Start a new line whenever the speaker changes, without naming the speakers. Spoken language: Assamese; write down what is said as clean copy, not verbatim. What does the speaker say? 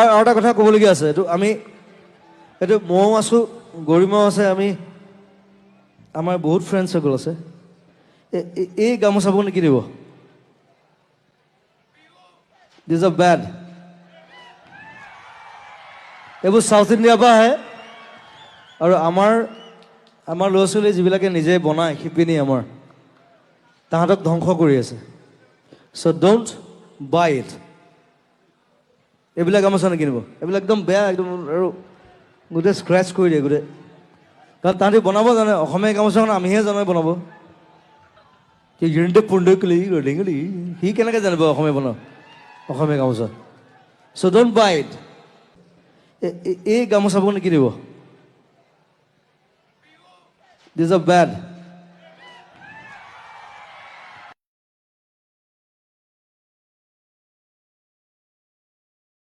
আৰু এটা কথা ক'বলগীয়া আছে এইটো ময়ো আছোঁ গৰিমাও আছে আমাৰ বহুত ফ্ৰেণ্ড চাৰ্কল আছে এই গামোচাবোৰ কি দিব দিজ আৰ বেড এইবোৰ চাউথ ইণ্ডিয়াৰ পৰা আহে আৰু আমাৰ ল'ৰা ছোৱালী যিবিলাকে নিজে বনায় শিপিনী তাহাঁতক ধ্বংস কৰি আছে চ' ডোণ্ট বাই ইট এইবিলাক গামোচা নিকিনিব এইবিলাক একদম বেয়া একদম আৰু গোটেই স্ক্ৰেচ কৰি দিয়ে গোটেই কাৰণ তাহাঁতি বনাব জানে অসমীয়া গামোচাখন আমিহে জানো বনাব কি গিৰিণ্টে পুণ্ডকলি গলি সি কেনেকৈ জানিব অসমীয়া গামোচা চ' ডোণ্ট বাই ইট এই গামোচাবোৰ নিকিনিব দিজ আৰ বেড